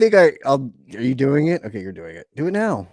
think I'll. Are you doing it? Okay, you're doing it. Do it now.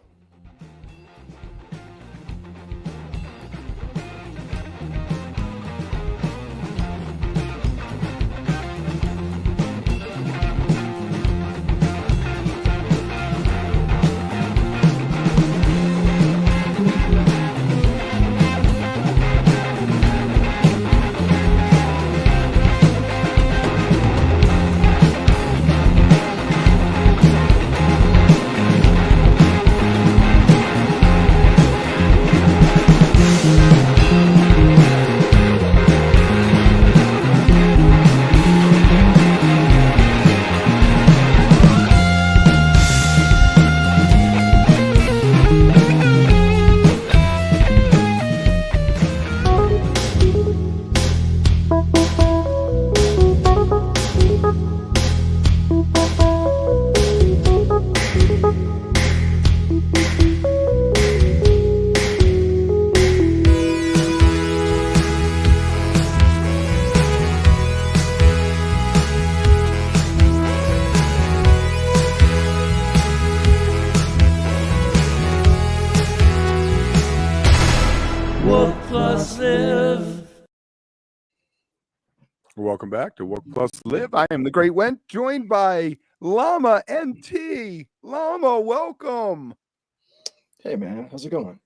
Welcome back to Work Plus Live. I am the Great Went, joined by Llama NT. Llama, welcome. Hey man, how's it going?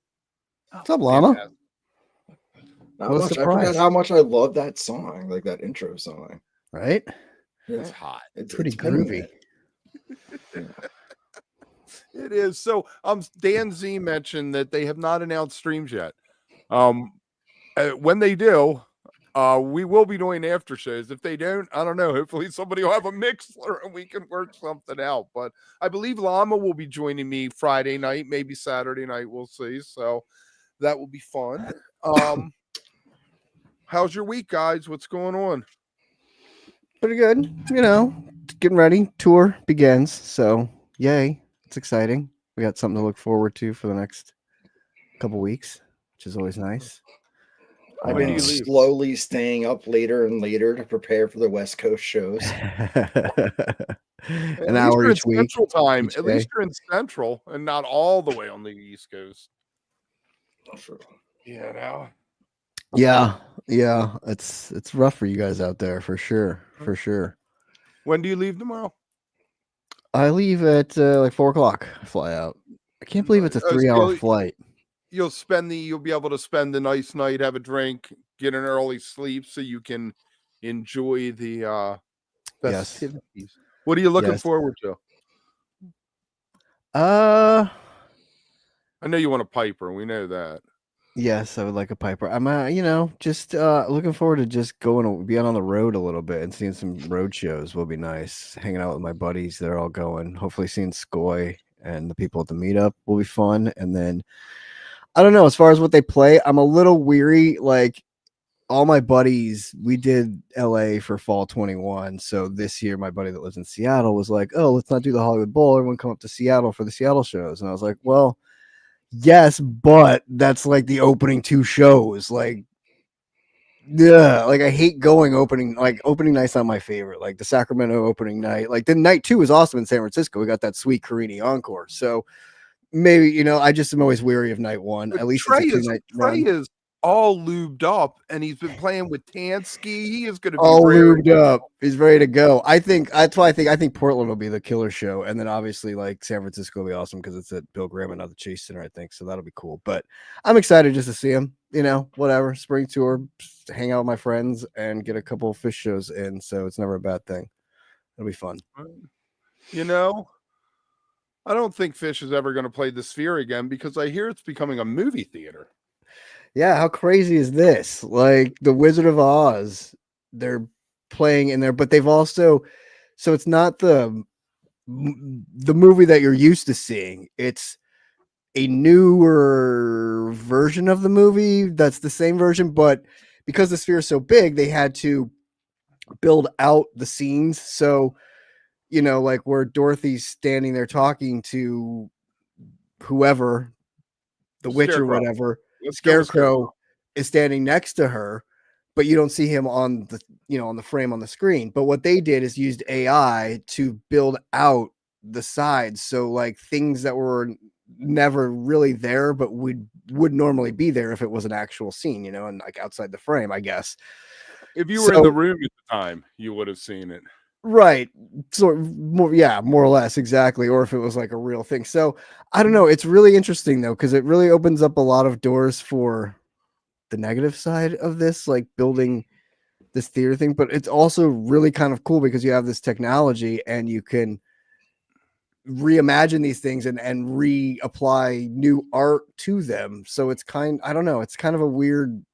What's up, Llama? Not much. I forgot how much I love that song, like that intro song. Right? Yeah. It's hot. It's pretty groovy. It is. So Dan Z mentioned that they have not announced streams yet. When they do, we will be doing after shows. If they don't, I don't know. Hopefully somebody will have a mixer and we can work something out. But I believe Llama will be joining me Friday night, maybe Saturday night. We'll see. So that will be fun. How's your week, guys? What's going on? Pretty good. You know, getting ready. Tour begins. So yay. It's exciting. We got something to look forward to for the next couple weeks, which is always nice. I've been slowly staying up later and later to prepare for the West Coast shows. An hour each week. Central time. At least you're in Central and not all the way on the East Coast. Yeah, yeah. It's rough for you guys out there for sure. For sure. When do you leave tomorrow? I leave at like 4:00. I fly out. I can't believe it's a 3-hour flight. You'll be able to spend the nice night, have a drink, get an early sleep so you can enjoy the festivities. Yes. What are you looking forward to? I know you want a piper. We know that. Yes, I would like a piper. I'm just looking forward to just being on the road a little bit and seeing some road shows will be nice. Hanging out with my buddies, they're all going. Hopefully seeing Skoy and the people at the meetup will be fun. And then I don't know, as far as what they play, I'm a little weary. Like all my buddies, we did LA for fall 21. So this year, my buddy that lives in Seattle was like, oh, let's not do the Hollywood Bowl. Everyone come up to Seattle for the Seattle shows. And I was like, well, yes, but that's like the opening 2 shows. Like, yeah, like I hate going opening night's not my favorite. Like the Sacramento opening night, like the night 2 was awesome in San Francisco. We got that sweet Carini encore. So maybe, I just am always weary of night 1. But at least Trey it's a 2-night run. Is all lubed up and he's been playing with Tansky. He is going to be all lubed up. He's ready to go. I think Portland will be the killer show, and then obviously like San Francisco will be awesome because it's at Bill Graham and the Chase Center, I think. So that'll be cool. But I'm excited just to see him. Whatever spring tour, hang out with my friends, and get a couple of Phish shows in. So it's never a bad thing. It'll be fun. I don't think Phish is ever going to play the Sphere again because I hear it's becoming a movie theater. Yeah, how crazy is this? Like the Wizard of Oz, they're playing in there, but they've also, so it's not the movie that you're used to seeing. It's a newer version of the movie that's the same version, but because the Sphere is so big, they had to build out the scenes. So, like where Dorothy's standing there talking to whoever, the witch or whatever. Scarecrow is standing next to her, but you don't see him on the on the frame on the screen. But what they did is used AI to build out the sides, so like things that were never really there but would normally be there if it was an actual scene, you know, and like outside the frame, I guess. If you were in the room at the time, you would have seen it. Right. So more, yeah, more or less, exactly. Or if it was like a real thing. So I don't know. It's really interesting though, because it really opens up a lot of doors for the negative side of this, like building this theater thing. But it's also really kind of cool because you have this technology and you can reimagine these things and reapply new art to them. So it's I don't know, it's kind of a weird,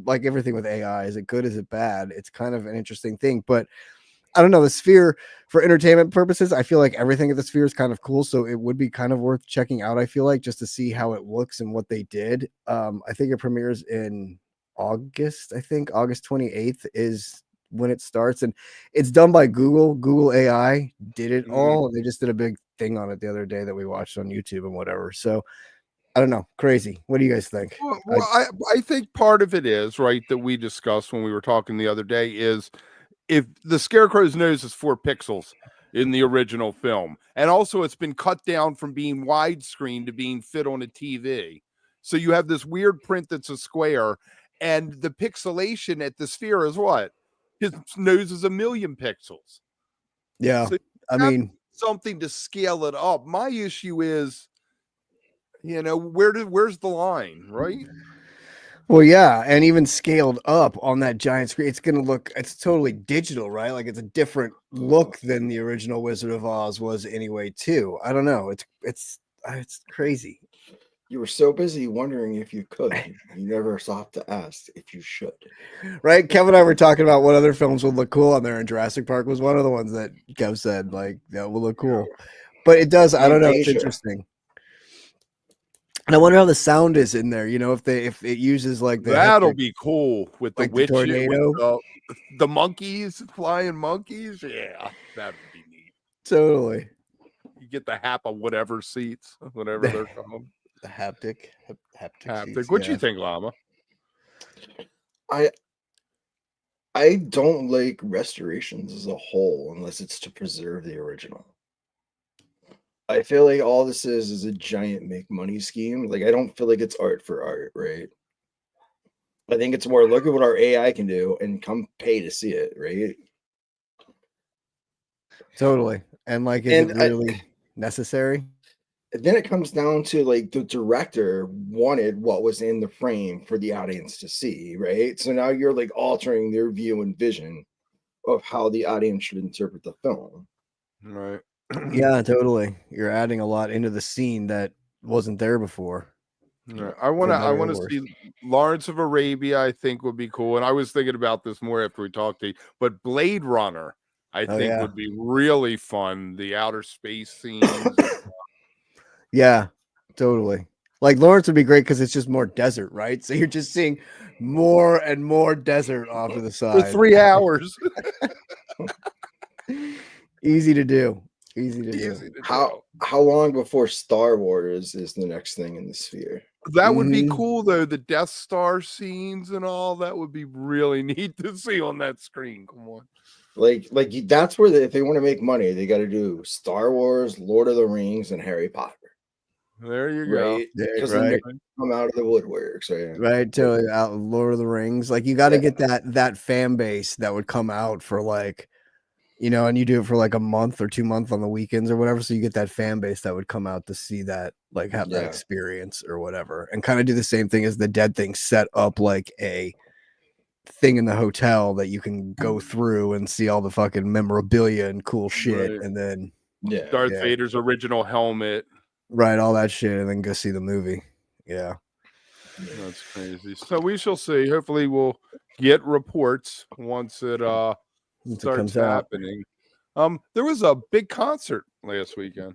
like everything with AI. Is it good? Is it bad? It's kind of an interesting thing, but I don't know, the Sphere for entertainment purposes, I feel like everything at the Sphere is kind of cool. So it would be kind of worth checking out, I feel like, just to see how it looks and what they did. I think it premieres in August. I think August 28th is when it starts. And it's done by Google. Google AI did it all. And they just did a big thing on it the other day that we watched on YouTube and whatever. So I don't know. Crazy. What do you guys think? Well, I think part of it is, right, that we discussed when we were talking the other day is, if the Scarecrow's nose is 4 pixels in the original film, and also it's been cut down from being widescreen to being fit on a TV. So you have this weird print that's a square, and the pixelation at the Sphere is what? His nose is 1,000,000 pixels. Yeah. So I mean, something to scale it up. My issue is, you know, where's the line, right? Well, yeah, and even scaled up on that giant screen, it's gonna look, it's totally digital, right? Like it's a different look than the original Wizard of Oz was anyway, too. I don't know. It's crazy. You were so busy wondering if you could, you never stopped to ask if you should. Right? Kevin and I were talking about what other films would look cool on there, and Jurassic Park was one of the ones that Kev said, like, that will look cool. But it does, I don't know, it's interesting. And I wonder how the sound is in there. You know, if it uses like that'll be cool with the like witch, the tornado, with the monkeys, flying monkeys. Yeah, that would be neat. Totally. You get the hap of whatever seats, whatever they're called. The haptic Seats, what do you think, Llama? I don't like restorations as a whole unless it's to preserve the original. I feel like all this is a giant make money scheme. Like I don't feel like it's art for art, right? I think it's more look at what our AI can do and come pay to see it, right? Totally. And like, is it really necessary? Then it comes down to like the director wanted what was in the frame for the audience to see, right? So now you're like altering their view and vision of how the audience should interpret the film. Right. Yeah, totally. You're adding a lot into the scene that wasn't there before. Yeah, I want to see Lawrence of Arabia. I think would be cool, and I was thinking about this more after we talked to you. But Blade Runner, I think would be really fun. The outer space scenes. Yeah, totally. Like Lawrence would be great because it's just more desert, right? So you're just seeing more and more desert off to the side for 3 hours. Easy to do. Easy to do. How long before Star Wars is the next thing in the Sphere? That would be cool, though. The Death Star scenes and all that would be really neat to see on that screen. Come on, like that's where if they want to make money, they got to do Star Wars, Lord of the Rings, and Harry Potter. There you go. Because they come out of the woodworks, right? Totally. Out Lord of the Rings, like you got to get that fan base that would come out for like, you know, and you do it for like a month or 2 months on the weekends or whatever. So you get that fan base that would come out to see that, like have that experience or whatever, and kind of do the same thing as the Dead Thing, set up like a thing in the hotel that you can go through and see all the fucking memorabilia and cool shit. Right. And then Darth Vader's original helmet. Right, all that shit, and then go see the movie. Yeah. That's crazy. So we shall see. Hopefully we'll get reports once it starts happening. There was a big concert last weekend.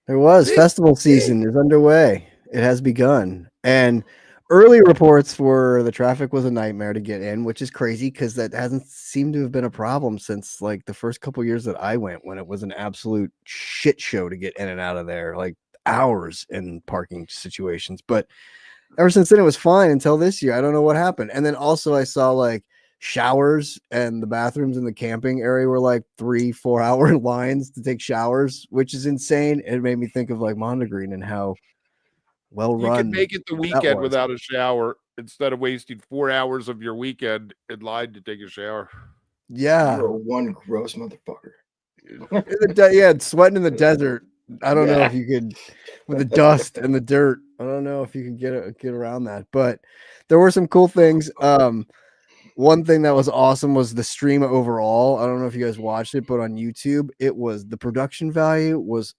There was. Festival season is underway. It has begun. And early reports were the traffic was a nightmare to get in, which is crazy because that hasn't seemed to have been a problem since like the first couple years that I went, when it was an absolute shit show to get in and out of there, like hours in parking situations. But ever since then, it was fine until this year. I don't know what happened. And then also I saw like showers, and the bathrooms in the camping area were like 3-4 hour lines to take showers, which is insane. It made me think of like Mondegreen and how well You could run make it the that weekend was. without a shower instead of wasting 4 hours of your weekend in line to take a shower. Yeah. You're one gross motherfucker. Yeah, sweating in the desert. I don't know Yeah. if you could, with the dust and the dirt. I don't know if you can get around that. But there were some cool things. One thing that was awesome was the stream overall. I don't know if you guys watched it, but on YouTube, the production value was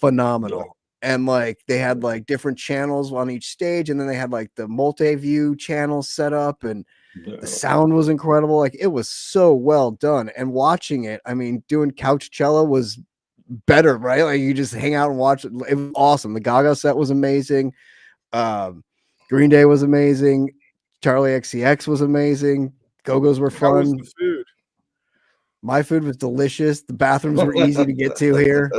phenomenal. And like they had like different channels on each stage, and then they had like the multi-view channels set up, and the sound was incredible. Like it was so well done. And watching it, I mean, doing Coachella was better, right? Like you just hang out and watch it. It was awesome. The Gaga set was amazing. Green Day was amazing. Charlie XCX was amazing. Go-Go's were How was fun. the food? My food was delicious. The bathrooms were easy to get to here.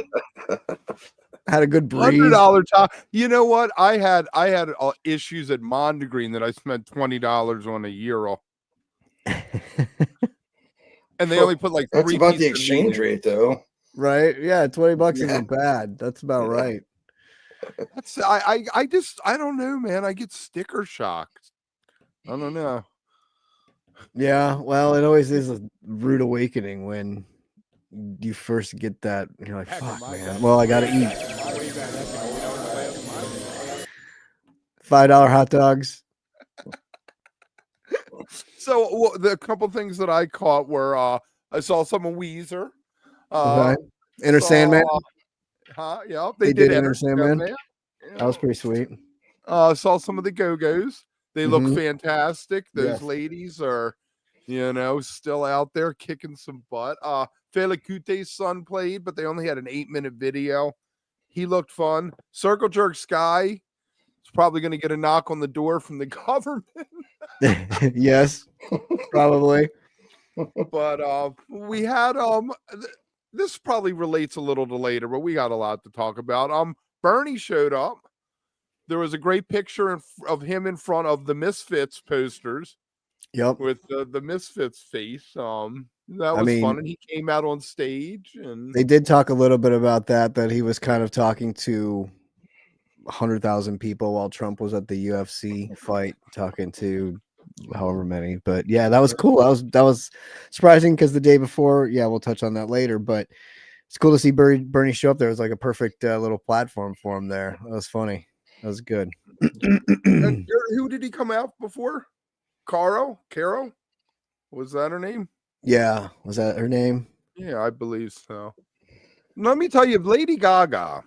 Had a good breeze. $100 top. You know what? I had issues at Mondegreen that I spent $20 on a euro, and they only put like That's three. about the pieces of meat exchange in. rate, though. Right? Yeah, $20 Yeah. isn't bad. That's about right. That's I don't know, man. I get sticker shocked. I don't know. Yeah, well, it always is a rude awakening when you first get that. You're like, fuck, man. Well, I gotta eat. $5 hot dogs. So the couple things that I caught were I saw some of Weezer. Okay. Inner Sandman. Yeah, They did Inner Sandman. Yeah. That was pretty sweet. Saw some of the Go-Go's. They look fantastic. Those Yes. ladies are, still out there kicking some butt. Fela Kute's son played, but they only had an 8-minute video. He looked fun. Circle Jerk Sky is probably going to get a knock on the door from the government. Yes, probably. But we had this probably relates a little to later, but we got a lot to talk about. Bernie showed up. There was a great picture of him in front of the Misfits posters. Yep. With the Misfits face. That was fun, and he came out on stage, and they did talk a little bit about that he was kind of talking to 100,000 people while Trump was at the UFC fight, talking to however many. But yeah, that was cool. That was surprising because the day before, we'll touch on that later, but it's cool to see Bernie show up there. It was like a perfect little platform for him there. That was funny. That was good. And who did he come out before? Caro? Was that her name? Yeah. Was that her name? Yeah, I believe so. Let me tell you, Lady Gaga.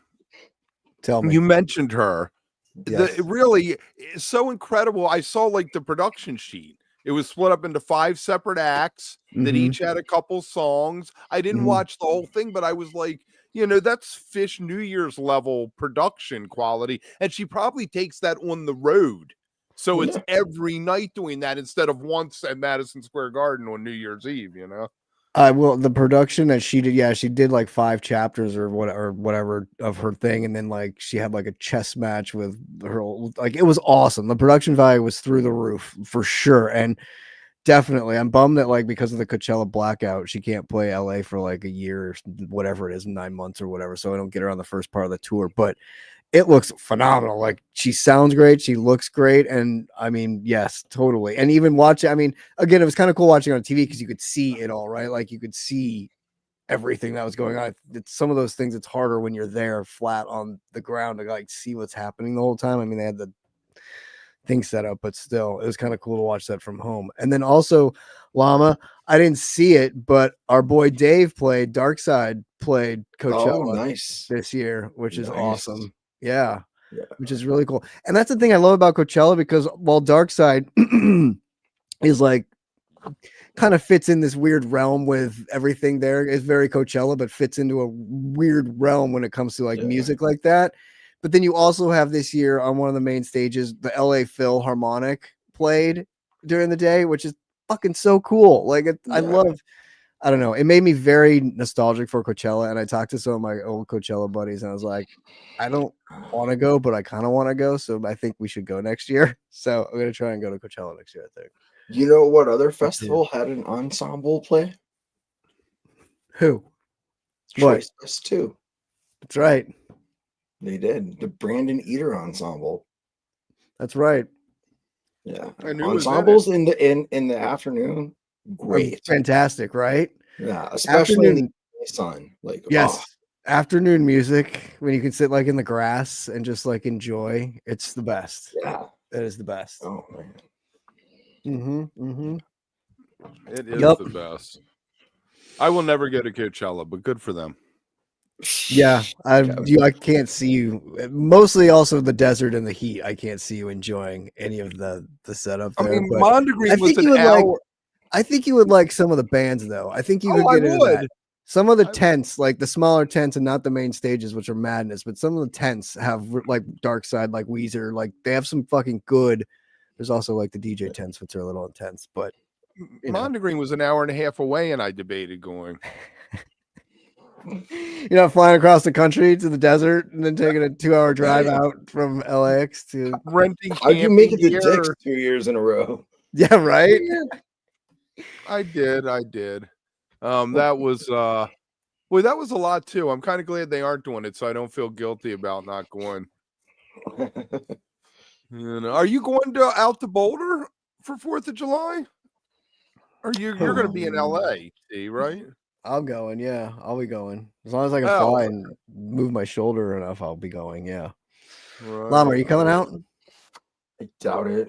Tell me. You mentioned her. Yes. It really is so incredible. I saw like the production sheet. It was split up into 5 separate acts that each had a couple songs. I didn't watch the whole thing, but I was like, that's Phish New Year's level production quality. And she probably takes that on the road. So it's every night doing that instead of once at Madison Square Garden on New Year's Eve, The production that she did, she did like 5 chapters or whatever of her thing, and then like she had like a chess match with her, like it was awesome. The production value was through the roof for sure, and definitely I'm bummed that like because of the Coachella blackout, she can't play LA for like a year or whatever it is, 9 months or whatever, so I don't get her on the first part of the tour, but it looks phenomenal. Like she sounds great. She looks great. And I mean, yes, totally. And even watching, I mean, again, it was kind of cool watching on TV because you could see it all, right? Like you could see everything that was going on. It's some of those things. It's harder when you're there flat on the ground to like see what's happening the whole time. I mean, they had the thing set up, but still it was kind of cool to watch that from home. And then also Llama, I didn't see it, but our boy Dave played Coachella this year, which is awesome. Yeah, which is really cool. And that's the thing I love about Coachella, because while Dark Side is like kind of fits in this weird realm with everything there, is very Coachella, but fits into a weird realm when it comes to like music like that. But then you also have this year on one of the main stages, the LA Philharmonic played during the day, which is fucking so cool. Like I don't know. It made me very nostalgic for Coachella. And I talked to some of my old Coachella buddies and I was like, I don't want to go, but I kind of want to go. So I think we should go next year. So I'm going to try and go to Coachella next year, I think. You know what other festival had an ensemble play? Who? What? Choice Fest 2. That's right. They did. The Brandon Eater Ensemble. That's right. Yeah. And who was in Ensembles in the afternoon. Great. Fantastic, right? Yeah, especially in the sun. Like, yes. Afternoon music when you can sit like in the grass and just like enjoy. It's the best. Yeah. It is the best. Oh man. It is the best. I will never go to Coachella, but good for them. Yeah, I can't see you. Mostly also the desert and the heat. I can't see you enjoying any of the setup there. I mean, Mondegreen was an hour. I think you would like some of the bands though. I think you could get into that. Some of the tents, like the smaller tents and not the main stages, which are madness, but some of the tents have like Dark Side, like Weezer, like they have some fucking good. There's also like the DJ tents, which are a little intense, but Mondegreen was an hour and a half away, and I debated going. You're not flying across the country to the desert and then taking a 2-hour drive out from LAX to renting. How'd you make it to Dick's 2 years in a row? Yeah, right. I did. That was well, that was a lot too. I'm kind of glad they aren't doing it, so I don't feel guilty about not going. You know, are you going out to Boulder for 4th of July? Or you're going to be in LA, right? I'm going. Yeah, I'll be going as long as I can fly and move my shoulder enough. I'll be going. Yeah. Right. Llama, are you coming out? I doubt it.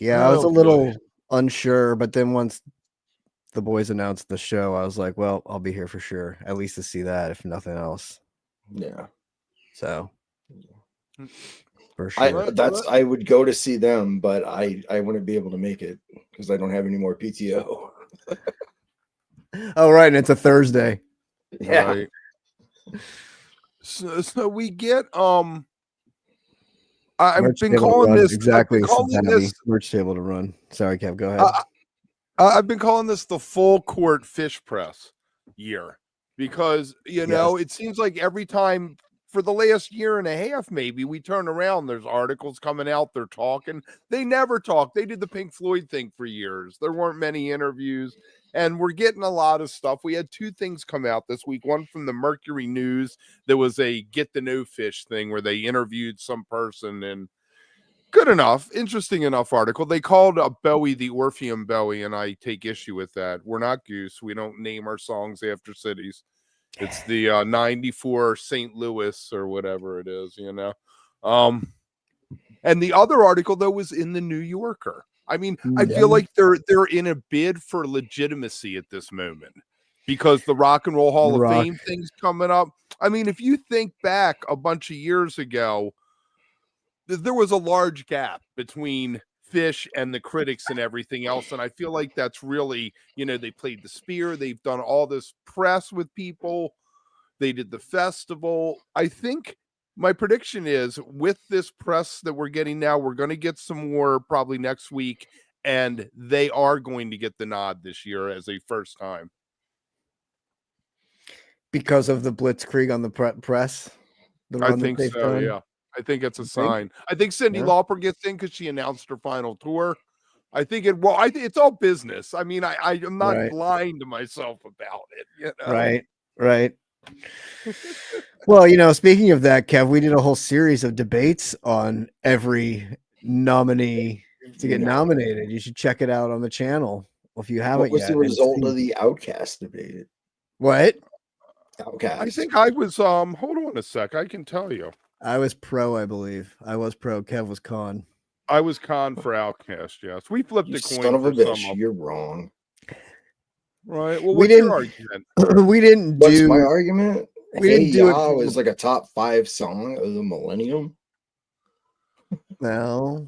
Yeah, I was a little unsure, but then once the boys announced the show, I was like, well, I'll be here for sure, at least to see that, if nothing else. Yeah. So for sure. I would go to see them, but I wouldn't be able to make it because I don't have any more PTO. Oh, right, and it's a Thursday. Yeah. Right. So we get I've been calling this exactly merch table to run. Sorry, Kev, go ahead. I've been calling this the full court Phish press year because it seems like every time for the last year and a half, maybe we turn around, there's articles coming out, they're talking. They never talk. They did the Pink Floyd thing for years. There weren't many interviews, and we're getting a lot of stuff. We had 2 things come out this week. One from the Mercury News. There was a Get to Know Phish thing where they interviewed some person, and good enough, interesting enough article. They called Bowie the Orpheum Bowie, and I take issue with that. We're not Goose. We don't name our songs after cities. It's the 94 St. Louis or whatever it is, And the other article, though, was in the New Yorker. I mean, I feel like they're in a bid for legitimacy at this moment because the Rock and Roll Hall of Fame thing's coming up. I mean, if you think back a bunch of years ago, there was a large gap between Phish and the critics and everything else. And I feel like that's really, they played the Sphere. They've done all this press with people. They did the festival. I think my prediction is with this press that we're getting now, we're going to get some more probably next week. And they are going to get the nod this year as a first time. Because of the blitzkrieg on the press? I think so, yeah. I think it's a sign. I think Cyndi Lauper gets in because she announced her final tour. I think it's all business. I mean, I'm not blind to myself about it. Right. Well, speaking of that, Kev, we did a whole series of debates on every nominee to get nominated. You should check it out on the channel if you haven't yet. What was the result of the Outcast debate? What? Outcast. I think I was hold on a sec. I can tell you. I was pro, I believe. I was pro. Kev was con. I was con for Outcast, yes. We flipped a coin. Son of a bitch, you're wrong. Right. Well, what's your argument? We didn't do. What's my argument? We didn't do it. It was like a top 5 song of the millennium. No.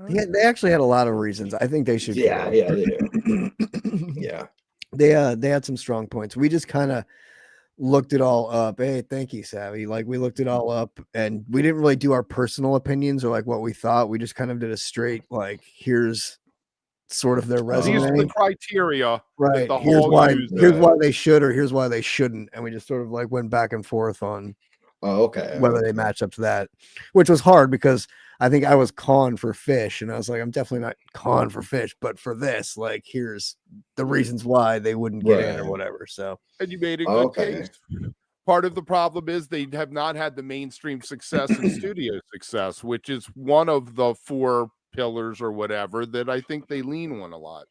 Yeah, they actually had a lot of reasons. I think they should. Yeah, they do. Yeah. They had some strong points. We just kind of looked it all up. Hey, thank you, Savvy. Like we looked it all up and we didn't really do our personal opinions or like what we thought. We just kind of did a straight, like, here's sort of their resume. These are the criteria. Right. Here's why they should or here's why they shouldn't. And we just sort of like went back and forth on Oh, okay. whether they match up to that, which was hard because I think I was con for Phish, and I was like, I'm definitely not con for Phish, but for this, like, here's the reasons why they wouldn't get in or Right. whatever. So, And you made a good Okay. case. Part of the problem is they have not had the mainstream success and studio success, which is one of the 4 pillars or whatever that I think they lean on a lot.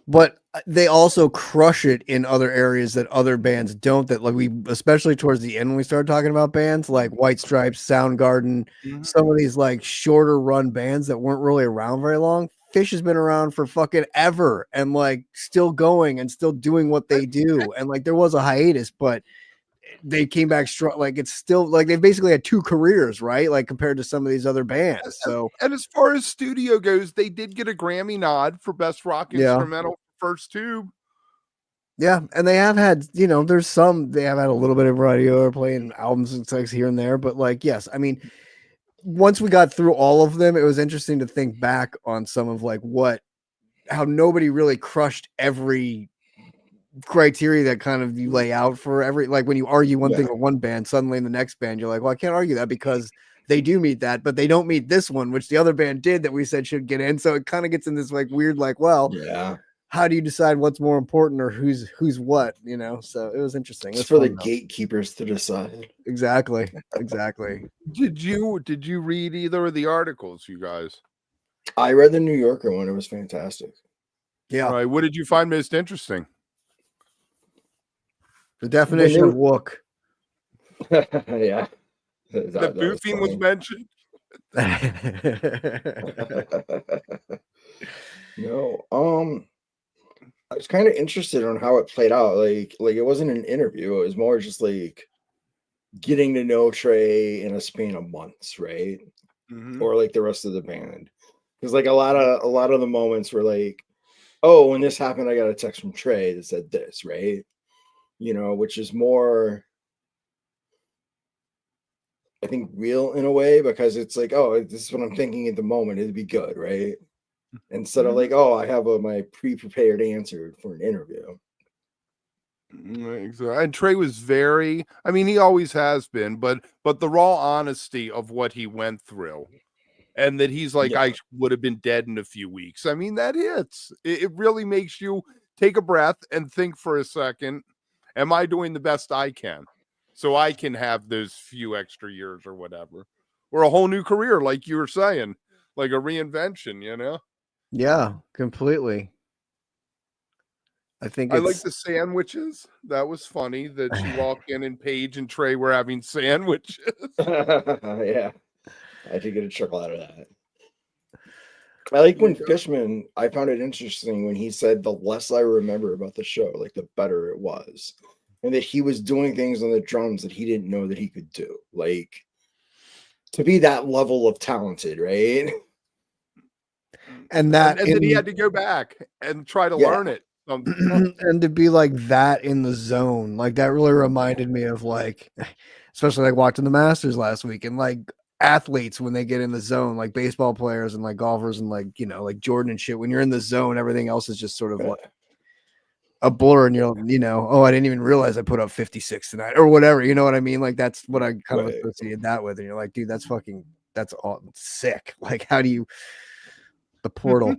but they also crush it in other areas that other bands don't. That, like, we, especially towards the end when we started talking about bands like White Stripes, Soundgarden, some of these like shorter run bands that weren't really around very long. Phish has been around for fucking ever and like still going and still doing what they do. And like there was a hiatus, but they came back strong. Like it's still like they basically had 2 careers, right? Like compared to some of these other bands. So And as far as studio goes, they did get a Grammy nod for Best Rock Yeah. Instrumental First Tube. yeah, and they have had, you know, there's some they have had a little bit of radio playing albums and things here and there, but like yes, I mean, once we got through all of them, it was interesting to think back on some of like how nobody really crushed every criteria that kind of you lay out for every, like when you argue one thing Yeah. with one band, suddenly in the next band you're like, well, I can't argue that because they do meet that, but they don't meet this one, which the other band did that we said should get in. So it kind of gets in this like weird, like, well, Yeah. how do you decide what's more important or who's what, you know? So it was interesting. It's It's for the fun, though. gatekeepers to decide. Exactly. Did you read either of the articles, you guys? I read the New Yorker one. It was fantastic. Yeah. All right, what did you find most interesting? The definition of wook. Yeah. That boofing was mentioned. No, I was kind of interested on how it played out. Like it wasn't an interview. It was more just like getting to know Trey in a span of months, right? Or like the rest of the band. Because like a lot of the moments were like, oh, when this happened, I got a text from Trey that said this, right? You know, which is more, I think, real in a way, because it's like, oh, this is what I'm thinking at the moment. It'd be good, right? Instead of like, oh, I have my pre-prepared answer for an interview. And Trey was very, I mean, he always has been, but the raw honesty of what he went through, and that he's like, I would have been dead in a few weeks. I mean, that hits. It really makes you take a breath and think for a second, am I doing the best I can? So I can have those few extra years or whatever, or a whole new career, like you were saying, like a reinvention, you know? Yeah, completely. I think I like the sandwiches. That was funny that she walked in and Paige and Trey were having sandwiches. Yeah. I did get a chuckle out of that. I like when Fishman, I found it interesting when he said the less I remember about the show, like the better it was. And that he was doing things on the drums that he didn't know that he could do. Like to be that level of talented, right? And then he had to go back and try to learn it. And to be like that in the zone, like that really reminded me of like, especially like watching the Masters last week, and like athletes when they get in the zone, like baseball players and like golfers and like, you know, like Jordan and shit. When you're in the zone, everything else is just sort of like a blur, and you're, you know, oh, I didn't even realize I put up 56 tonight or whatever. You know what I mean? Like that's what I kind of associated that with. And you're like, dude, that's all sick. Like, how do you the portal?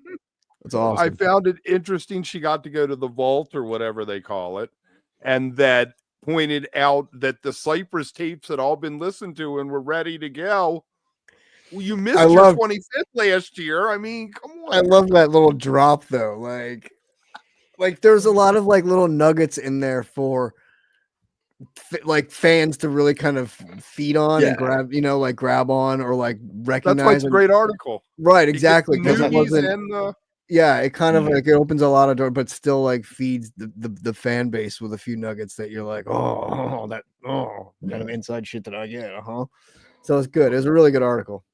It's awesome. I found it interesting. She got to go to the vault or whatever they call it, and that pointed out that the Cypress tapes had all been listened to and were ready to go. Well, you missed your 25th last year. I mean, come on. I love that little drop though. Like there's a lot of like little nuggets in there for like fans to really kind of feed on and grab, you know, like grab on or like recognize. That's why it's a great article. Right, exactly. Because it wasn't. It kind of like it opens a lot of doors, but still like feeds the fan base with a few nuggets that you're like, kind of inside shit that I get, So it's good. It was a really good article.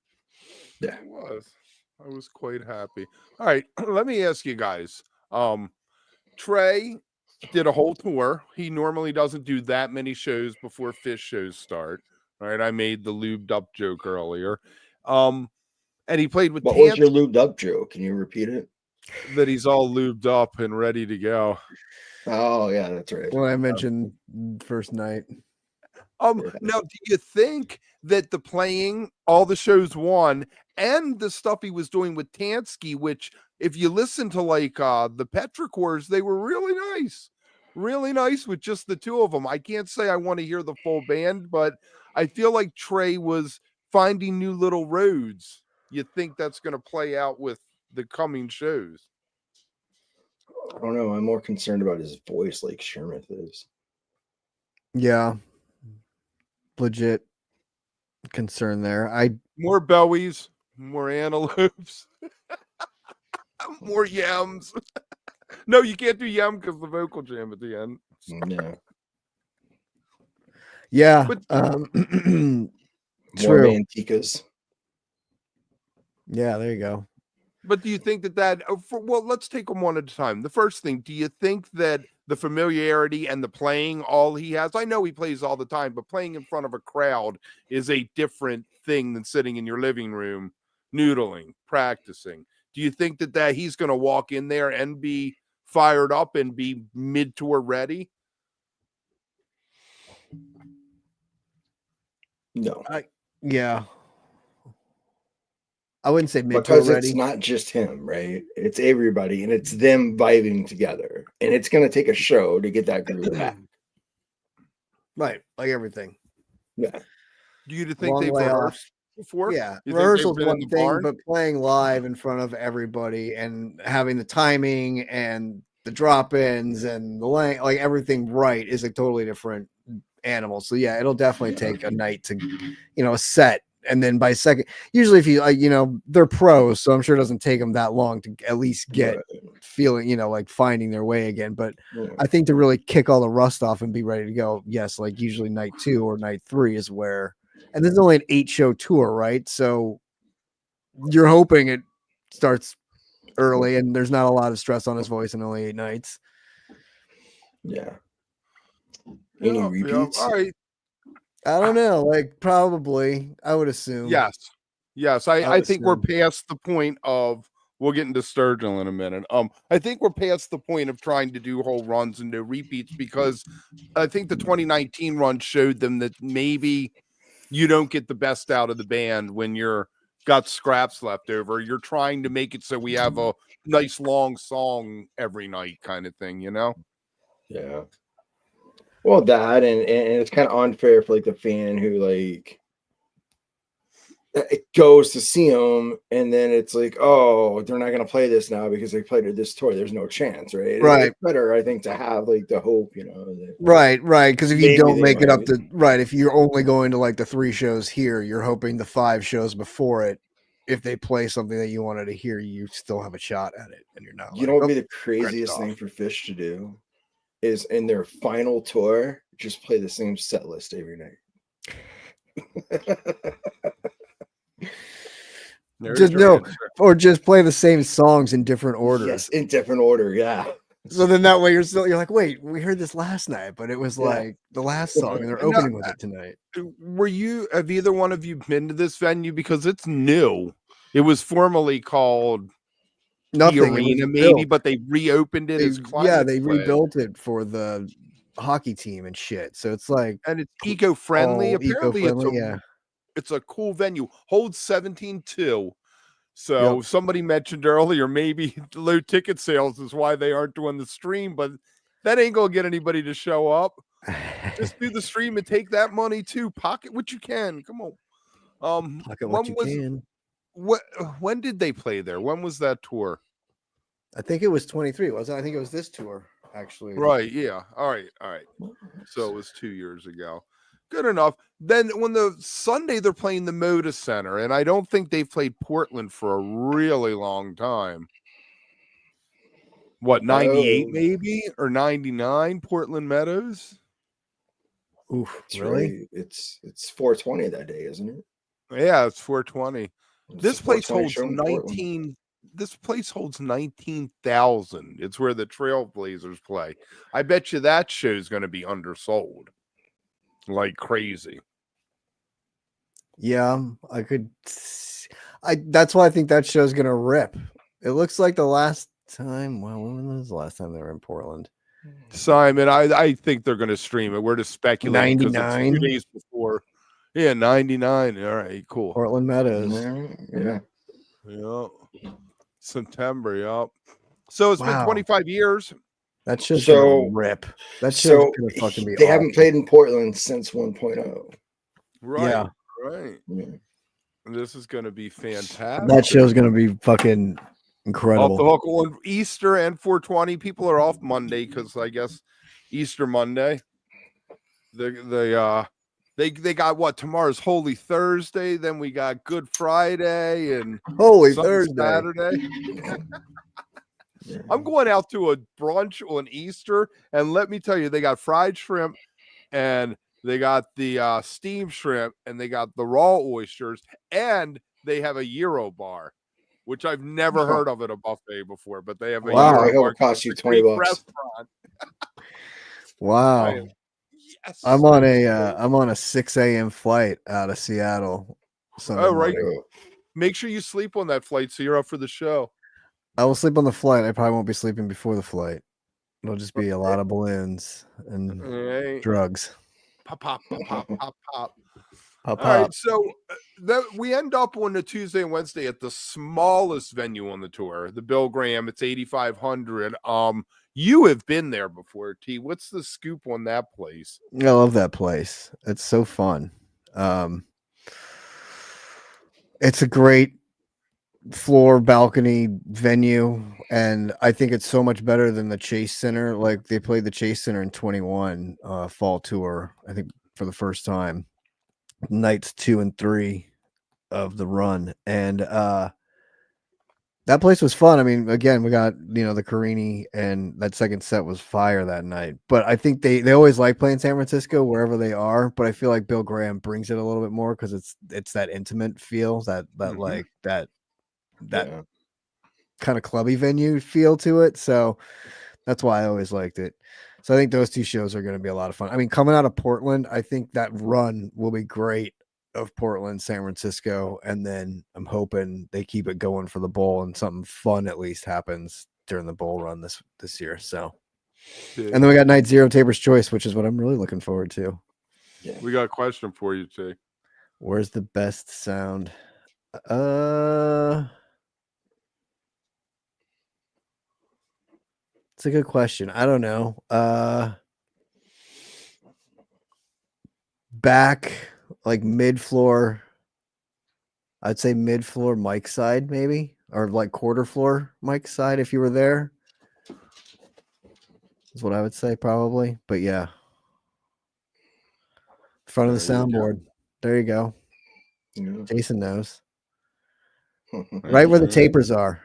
Yeah, it was. I was quite happy. All right, let me ask you guys. Trey did a whole tour. He normally doesn't do that many shows before Phish shows start. Right, I made the lubed up joke earlier. And he played with. What was your lubed up joke? Can you repeat it? That he's all lubed up and ready to go. Oh yeah, that's right. Well, I mentioned first night. Now, do you think that the playing all the shows won and the stuff he was doing with Tansky, which if you listen to like the Petricors, they were really nice with just the two of them. I can't say I want to hear the full band, but I feel like Trey was finding new little roads. You think that's going to play out with the coming shows? I don't know. I'm more concerned about his voice, like Shermith is. Yeah. Legit concern there. More bellies, more antelopes, more yams. No, you can't do yam because the vocal jam at the end. Yeah. Yeah. But- More True. Manticas. Yeah, there you go. But do you think that well, let's take them one at a time. The first thing, do you think that the familiarity and the playing all he has, I know he plays all the time, but playing in front of a crowd is a different thing than sitting in your living room, noodling, practicing. Do you think that he's going to walk in there and be fired up and be mid-tour ready? No. Yeah. I wouldn't say mid because ready. it's not just him, right? It's everybody, and it's them vibing together, and it's going to take a show to get that groove back. Right, like everything. Yeah. Do you think Long they've rehearsed before? Yeah, You think they've rehearsal's been in one the thing, barn? but playing live in front of everybody and having the timing and the drop-ins and the length, like everything right, is a totally different animal. So yeah, it'll definitely take a night to, a set. And then by second, usually if you, they're pros, so I'm sure it doesn't take them that long to at least get feeling, like finding their way again. But I think to really kick all the rust off and be ready to go, yes, like usually night 2 or night 3 is where, and this is only an 8-show tour, right? So you're hoping it starts early and there's not a lot of stress on his voice in only 8 nights. Yeah. Any repeats? All right. I don't know. Like probably, I would assume. Yes. I think we're past the point of. We'll get into Sturgill in a minute. I think we're past the point of trying to do whole runs and no repeats because I think the 2019 run showed them that maybe you don't get the best out of the band when you're got scraps left over. You're trying to make it so we have a nice long song every night kind of thing, Yeah. Well, that and it's kind of unfair for like the fan who like it goes to see them and then it's like, oh, they're not gonna play this now because they played at this tour. There's no chance, right? Right. It's better, I think, to have like the hope, that Right. Because if you maybe don't they make it up might. to if you're only going to like the 3 shows here, you're hoping the 5 shows before it, if they play something that you wanted to hear, you still have a shot at it, and you're not. You know what would be the craziest thing for Phish to do is in their final tour, just play the same set list every night. Just play the same songs in different orders. Yes, in different order, yeah. So then that way you're like, wait, we heard this last night, but it was like the last song, and they're opening with it tonight. Have either one of you been to this venue? Because it's new. It was formerly called the Arena, maybe, but they reopened it as Climate they Play. rebuilt it for the hockey team and shit. So it's like, and it's eco-friendly. Apparently, eco-friendly, it's a cool venue. Holds 17,200. So somebody mentioned earlier, maybe low ticket sales is why they aren't doing the stream, but that ain't gonna get anybody to show up. Just do the stream and take that money too. Pocket what you can. Come on. Pocket what you can. When did they play there? When was that tour? I think it was 23, wasn't it? I think it was this tour, actually. Right, yeah. All right. So it was 2 years ago. Good enough. Then when the Sunday they're playing the Moda Center, and I don't think they've played Portland for a really long time. What, 98 maybe? Or 99 Portland Meadows? Oof, really? It's 420 that day, isn't it? Yeah, it's 420. This place holds 19. This place holds 19,000. It's where the Trailblazers play. I bet you that show's going to be undersold like crazy. Yeah, I could. That's why I think that show's going to rip. It looks like the last time. Well, when was the last time they were in Portland? Simon, I think they're going to stream it. We're just speculating because it's 2 99 days before. Yeah, 99. All right, cool. Portland Meadows. Yeah. September, yep. So it's been Wow. 25 years. That show's So- gonna rip. That show's So gonna fucking be they awesome. haven't played in Portland since 1.0. Right. Yeah. Right. Yeah. And this is going to be fantastic. That show's gonna be fucking Off incredible. the hook on Easter and 420. People are off Monday because I guess Easter Monday. They got what? Tomorrow's Holy Thursday. Then we got Good Friday and Holy Sunday, Thursday. Saturday. I'm going out to a brunch on Easter, and let me tell you, they got fried shrimp, and they got the steamed shrimp, and they got the raw oysters, and they have a gyro bar, which I've never heard of at a buffet before. But they have a Wow. I gyro hope bar. it costs you It's a $20. Greek restaurant. Wow. Yes. I'm on a 6 a.m. flight out of Seattle. Sunday right. morning. Make sure you sleep on that flight so you're up for the show. I will sleep on the flight. I probably won't be sleeping before the flight. It'll just be a lot of balloons and Right. drugs. Pop, pop, pop, pop, pop, pop. Pop, All right, pop. so that we end up on the Tuesday and Wednesday at the smallest venue on the tour, the Bill Graham. It's 8,500. You have been there before, T. What's the scoop on that place? I love that place. It's so fun. It's a great floor balcony venue, and I think it's so much better than the Chase Center. Like they played the Chase Center in 21 fall tour, I think, for the first time, nights 2 and 3 of the run, and that place was fun. I mean, again, we got, the Carini, and that second set was fire that night. But I think they always like playing San Francisco wherever they are. But I feel like Bill Graham brings it a little bit more because it's that intimate feel, that like that Yeah. kind of clubby venue feel to it. So that's why I always liked it. So I think those two shows are going to be a lot of fun. I mean, coming out of Portland, I think that run will be great of Portland, San Francisco, and then I'm hoping they keep it going for the bowl and something fun at least happens during the bowl run this year. So, and then we got Night Zero, Tabor's Choice, which is what I'm really looking forward to. Yeah. We got a question for you, T. Where's the best sound? It's a good question. I don't know. Back, like mid-floor, I'd say mid-floor mic side, maybe, or like quarter floor mic side if you were there. Is what I would say, probably. But yeah, front of the soundboard. There you go. Yeah. Jason knows. Right where the tapers are.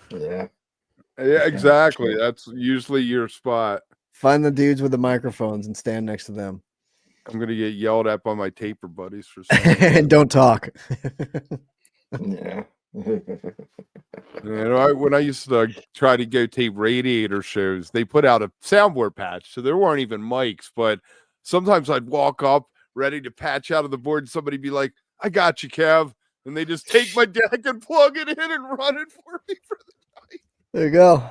Yeah. Yeah, exactly. That's usually your spot. Find the dudes with the microphones and stand next to them. I'm gonna get yelled at by my taper buddies for saying And don't talk. Yeah. When I used to try to go tape Radiator shows, they put out a soundboard patch, so there weren't even mics. But sometimes I'd walk up ready to patch out of the board, and somebody'd be like, "I got you, Kev," and they just take my deck and plug it in and run it for me for the night. There you go.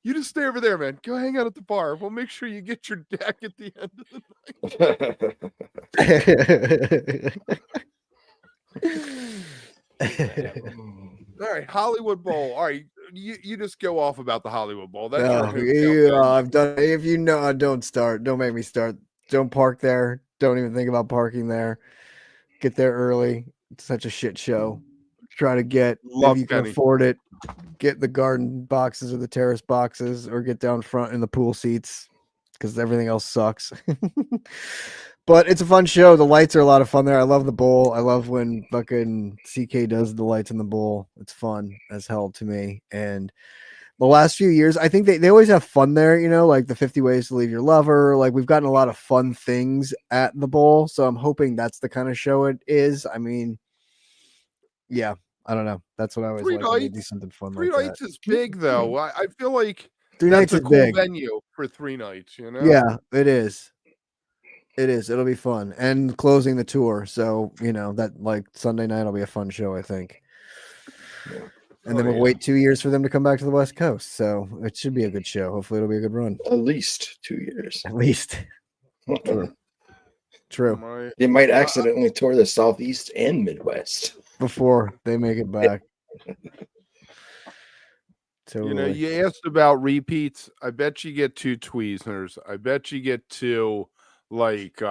You just stay over there, man. Go hang out at the bar. We'll make sure you get your deck at the end of the night. All right, Hollywood Bowl. All right, you just go off about the Hollywood Bowl. That's your hometown I've done. If you know, don't start. Don't make me start. Don't park there. Don't even think about parking there. Get there early. It's such a shit show. Try to get, if you can afford it, get the garden boxes or the terrace boxes, or get down front in the pool seats because everything else sucks. But it's a fun show. The lights are a lot of fun there. I love the bowl. I love when fucking CK does the lights in the bowl. It's fun as hell to me. And the last few years, I think they always have fun there, like the 50 Ways to Leave Your Lover. Like we've gotten a lot of fun things at the bowl. So I'm hoping that's the kind of show it is. I mean, yeah, I don't know. That's what I always like. When they do something fun like that. 3 nights is big, though. I feel like 3 that's nights a is cool big. venue for 3 nights, Yeah, it is. It is. It'll be fun. And closing the tour. So, that like Sunday night will be a fun show, I think. And then we'll wait 2 years for them to come back to the West Coast. So it should be a good show. Hopefully it'll be a good run. At least 2 years. At least. True. They might accidentally tour the Southeast and Midwest before they make it back. Totally. You know, you asked about repeats. I bet you get 2 Tweezers. I bet you get 2 like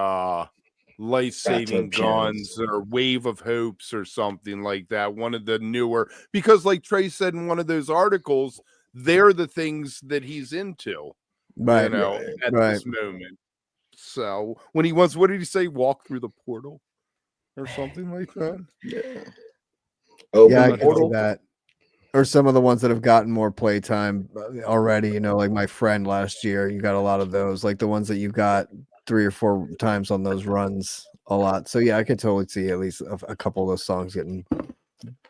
life-saving guns or Wave of Hopes or something like that. One of the newer, because like Trey said in one of those articles, they're the things that he's into. Right. You know, at this moment. So when he wants, what did he say? Walk through the portal or something like that. Yeah. I can see that. Or some of the ones that have gotten more playtime already, you know, like my friend last year, you got a lot of those, like the ones that you got 3 or 4 times on those runs a lot. So yeah, I could totally see at least a couple of those songs getting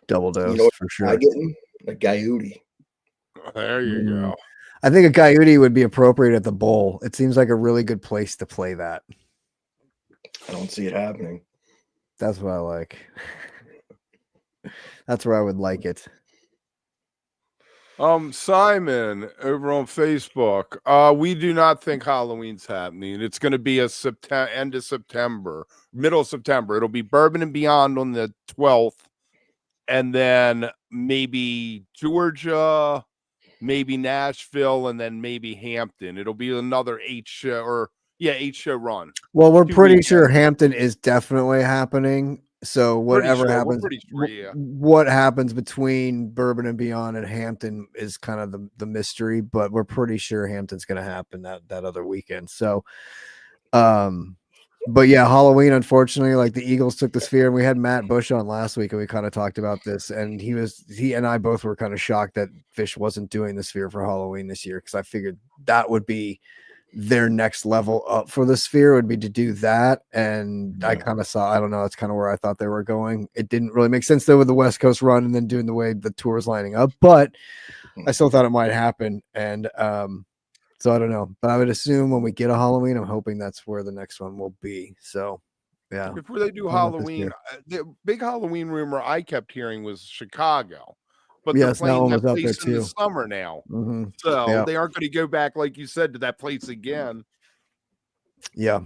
double dose for sure. Getting a Coyote. There you go. I think a Coyote would be appropriate at the bowl. It seems like a really good place to play that. I don't see it happening. That's what I like. That's where I would like it. Simon over on Facebook. We do not think Halloween's happening. It's going to be a end of September, middle of September. It'll be Bourbon and Beyond on the 12th, and then maybe Georgia, maybe Nashville, and then maybe Hampton. It'll be another 8-show run. Well, we're pretty sure Hampton is definitely happening. So whatever happens, what happens between Bourbon and Beyond and Hampton is kind of the mystery, but we're pretty sure Hampton's going to happen that other weekend. So, but yeah, Halloween, unfortunately, like the Eagles took the Sphere, and we had Matt Bush on last week, and we kind of talked about this, and he and I both were kind of shocked that Phish wasn't doing the Sphere for Halloween this year, because I figured that would be their next level up for the Sphere, would be to do that. And I kind of saw, I don't know, that's kind of where I thought they were going. It didn't really make sense though with the West Coast run and then doing the way the tour was lining up, but I still thought it might happen. And so I don't know, but I would assume when we get a Halloween, I'm hoping that's where the next one will be. So yeah, before they do Halloween, the big Halloween rumor I kept hearing was Chicago. But they're playing that place in the summer now. So they aren't going to go back, like you said, to that place again. Yeah.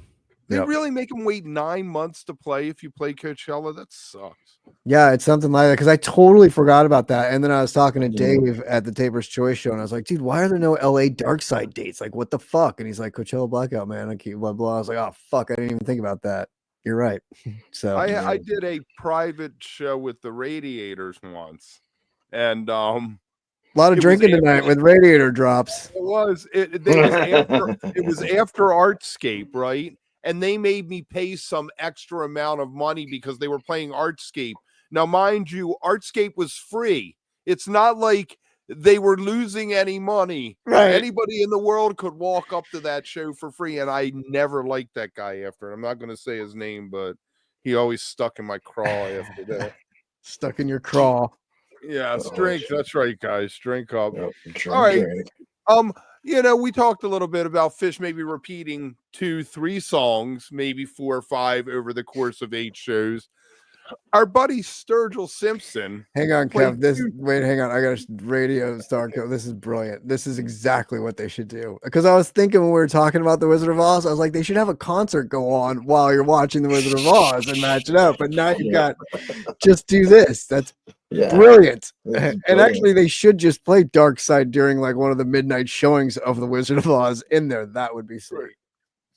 They really make them wait 9 months to play if you play Coachella. That sucks. Yeah, it's something like that, because I totally forgot about that. And then I was talking to Dave at the Taper's Choice show, and I was like, dude, why are there no LA Dark Side dates? Like, what the fuck? And he's like, Coachella blackout, man. I keep blah, blah. I was like, oh, fuck, I didn't even think about that. You're right. So I did a private show with the Radiators once. And a lot of drinking tonight with Radiator drops. It was after Artscape, right? And they made me pay some extra amount of money because they were playing Artscape. Now, mind you, Artscape was free. It's not like they were losing any money. Right. Anybody in the world could walk up to that show for free, and I never liked that guy after. I'm not going to say his name, but he always stuck in my craw after that. Stuck in your craw. Yeah, drink. That's right, guys. Drink up. Yep, all right. You know, we talked a little bit about Phish maybe repeating 2-3 songs, maybe 4 or 5 over the course of 8 shows. Our buddy Sturgill Simpson. Hang on, Kev. Hang on. I got a radio star. This is brilliant. This is exactly what they should do. Because I was thinking when we were talking about the Wizard of Oz, I was like, they should have a concert go on while you're watching the Wizard of Oz and match it up. But now you've got just do this. That's brilliant. And actually, they should just play Dark Side during like one of the midnight showings of the Wizard of Oz in there. That would be sweet.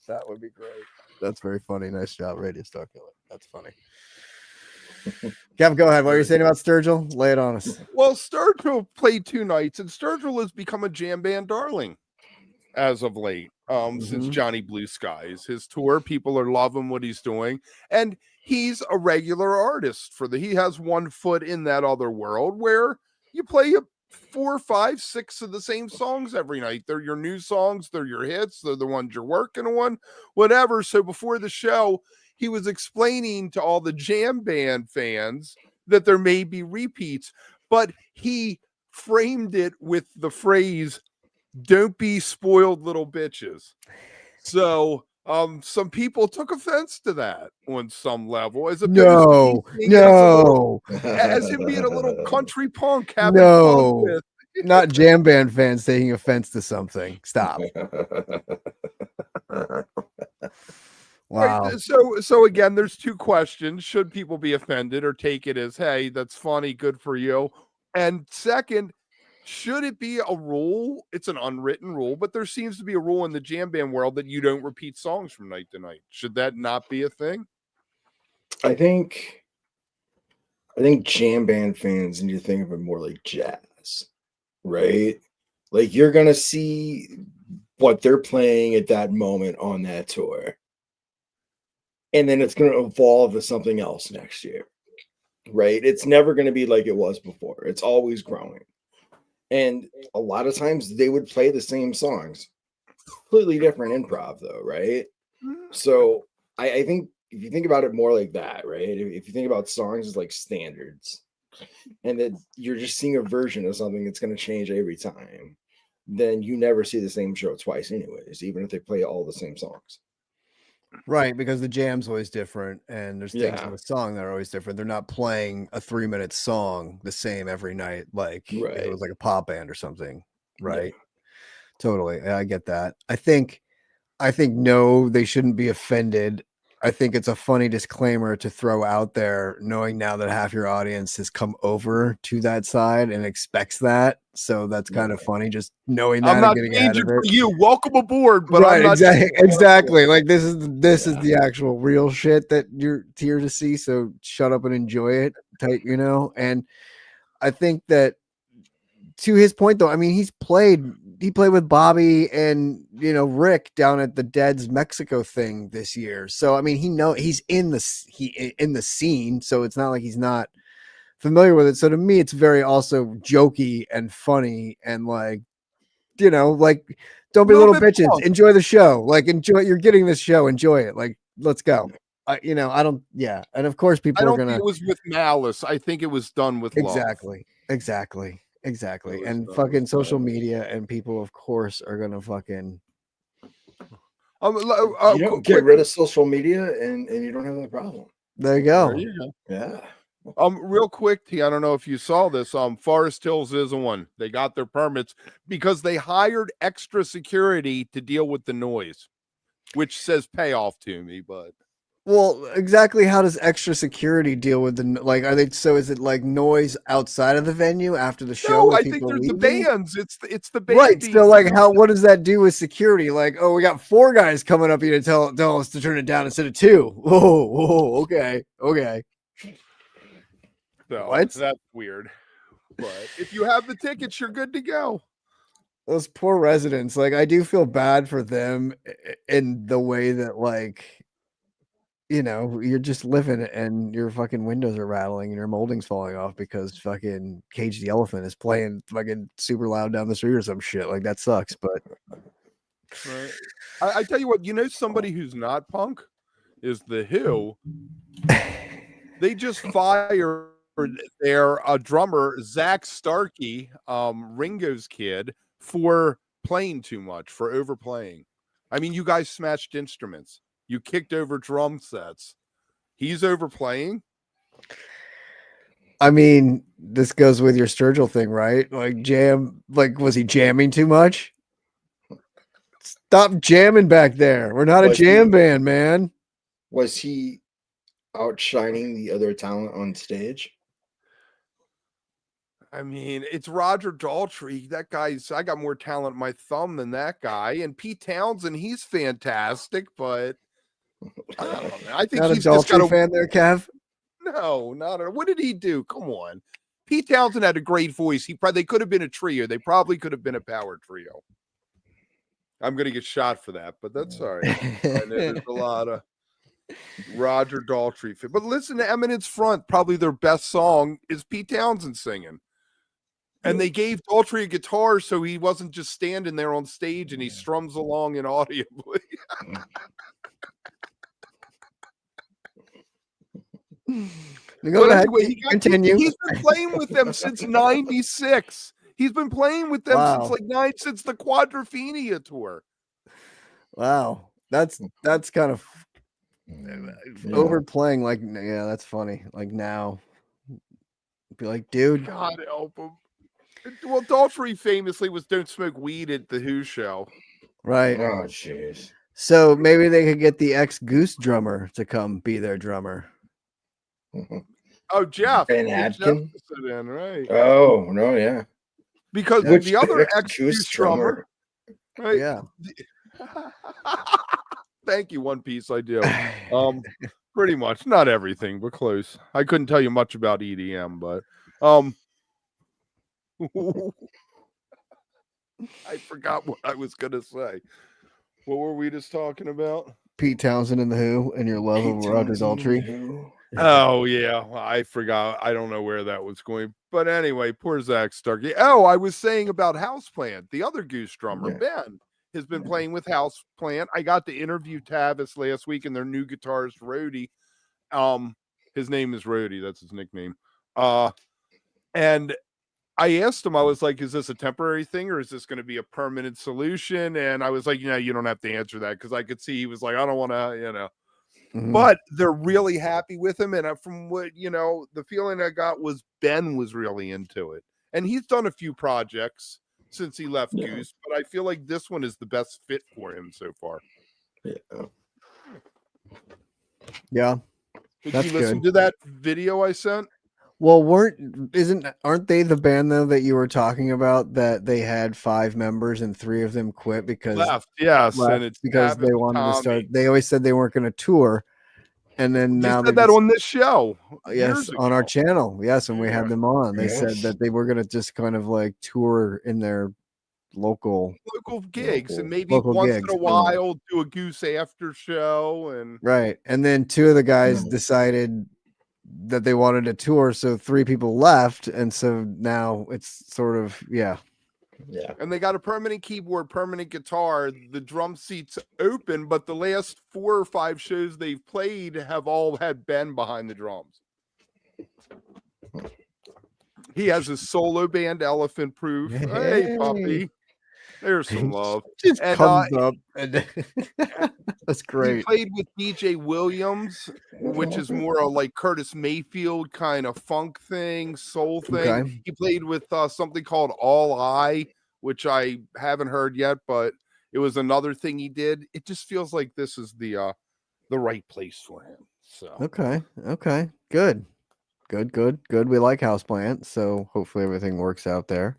That would be great. That's very funny. Nice job, Radio Star Killer. That's funny. Kev, go ahead. What are you saying about Sturgill? Lay it on us. Well, Sturgill played 2 nights, and Sturgill has become a jam band darling as of late. Since Johnny Blue Skies, his tour, people are loving what he's doing, and he's a regular artist he has one foot in that other world where you play 4, 5, 6 of the same songs every night. They're your new songs, they're your hits, they're the ones you're working on, whatever. So before the show, he was explaining to all the jam band fans that there may be repeats, but he framed it with the phrase, "Don't be spoiled little bitches." So some people took offense to that on some level, as opposed No, to me seeing it as a little, no, as him being a little country punk having fun no. with. Not jam band fans taking offense to something. Stop. Wow. Right. So again, there's two questions. Should people be offended or take it as, hey, that's funny, good for you? And second, should it be a rule? It's an unwritten rule, but there seems to be a rule in the jam band world that you don't repeat songs from night to night. Should that not be a thing? I think jam band fans need to think of it more like jazz, right? Like you're gonna see what they're playing at that moment on that tour. And then it's going to evolve to something else next year, right? It's never going to be like it was before. It's always growing. And a lot of times they would play the same songs, completely different improv though, right? So I think if you think about it more like that, right? If you think about songs as like standards and that you're just seeing a version of something that's going to change every time, then you never see the same show twice anyways, even if they play all the same songs. Right, because the jam's always different, and there's things in Yeah. the song that are always different. They're not playing a 3-minute song the same every night, like if it Right. was like a pop band or something, right? Yeah. Totally, I get that. I think no, they shouldn't be offended. I think it's a funny disclaimer to throw out there, knowing now that half your audience has come over to that side and expects that. So that's kind of funny, just knowing that I'm not and getting ahead changing of for it. you. Welcome aboard, but Right, I'm not exactly. Like this is Yeah. the actual real shit that you're here to see. So shut up and enjoy it, type, you know. And I think that to his point, though, I mean, he played with Bobby and Rick down at the Dead's Mexico thing this year. So I mean, he's in the scene. So it's not like he's not familiar with it. So to me, it's very also jokey and funny and like, like don't be little bitches. punk. Enjoy the show. Like you're getting this show. Enjoy it. Like let's go. I don't. Yeah, and of course people I don't are gonna. think it was with malice. I think it was done with Exactly. love. And fucking social media and people, of course, are gonna fucking. You don't get rid of social media and you don't have that problem. There you go. There you go. Yeah. Real quick, T, I don't know if you saw this. Forest Hills is one. They got their permits because they hired extra security to deal with the noise, which says payoff to me, but. Well, exactly. How does extra security deal with are they? So is it like noise outside of the venue after the show? No, I think there's the bands. It's the band. Right. So like, what does that do with security? Like, oh, we got 4 guys coming up here to tell us to turn it down instead of 2. Whoa, okay. So What? that's weird. But if you have the tickets, you're good to go. Those poor residents. Like, I do feel bad for them in the way that, like, you're just living and your fucking windows are rattling and your molding's falling off because fucking Cage the Elephant is playing fucking super loud down the street or some shit. Like, that sucks, but. Right. I tell you what, somebody who's not punk is The Who. They just fired their drummer, Zak Starkey, Ringo's kid, for playing too much, for overplaying. I mean, you guys smashed instruments. You kicked over drum sets. He's overplaying. I mean, this goes with your Sturgill thing, right? Like, was he jamming too much? Stop jamming back there. We're not a jam band, man. Was he outshining the other talent on stage? I mean, it's Roger Daltrey. That I got more talent in my thumb than that guy. And Pete Townsend, he's fantastic, but I don't know. I think not he's a just got a fan there, Kev. No, what did he do? Come on. Pete Townsend had a great voice. They could have been a trio. They probably could have been a power trio. I'm gonna get shot for that, but that's all right. There's a lot of Roger Daltrey. But listen to Eminence Front. Probably their best song is Pete Townsend singing. And they gave Daltrey a guitar so he wasn't just standing there on stage and he strums along inaudibly. Go ahead. Anyway, Continue. He's been playing with them since '96. He's been playing with them since the Quadrophenia tour. Wow. That's kind of Yeah. overplaying. Like, yeah, that's funny. Like now, be like, dude, God help him. Well, Daltrey famously was "Don't smoke weed" at the Who show. right? Oh, jeez. So maybe they could get the ex-Goose drummer to come be their drummer. Oh, Jeff. Ben Get Jeff Adkin? to sit in, right? Oh, no, yeah. Because Which the other ex-Goose ex-Goose drummer, right? Yeah. Thank you, One Piece. I do. Pretty much, not everything, but close. I couldn't tell you much about EDM, but I forgot what I was gonna say. What were we just talking about? Pete Townsend and the Who and your love of Roger Daltrey. Oh yeah, I forgot. I don't know where that was going, but anyway, poor Zak Starkey. Oh, I was saying about Houseplant, the other Goose drummer, Ben, has been playing with Houseplant. I got to interview Tavis last week and their new guitarist Rody. His name is Rody, that's his nickname. And I asked him, I was like, is this a temporary thing or is this going to be a permanent solution? And I was like, you don't have to answer that, because I could see he was like, I don't want to, But they're really happy with him. And from what, the feeling I got was Ben was really into it. And he's done a few projects since he left Goose, but I feel like this one is the best fit for him so far. Yeah. Did you listen to that video I sent? Well, aren't they the band though that you were talking about, that they had 5 members and 3 of them quit because and it's because they wanted to start. They always said they weren't going to tour, and then now they said that on this show. Yes, on our channel. Yes, and we had them on. They said that they were going to just kind of like tour in their local gigs and maybe once in a while do a Goose after show and right. And then 2 of the guys decided that they wanted a tour, so 3 people left, and so now it's sort of and they got a permanent keyboard, permanent guitar, the drum seats open, but the last 4 or 5 shows they've played have all had Ben behind the drums. He has his solo band, Elephant Proof. Hey puppy, there's some love. Just comes up and that's great. He played with DJ Williams, which is more a like Curtis Mayfield kind of funk thing, soul thing. Okay. He played with something called All I, which I haven't heard yet, but it was another thing he did. It just feels like this is the right place for him. So okay, good. We like Houseplant, so hopefully everything works out there.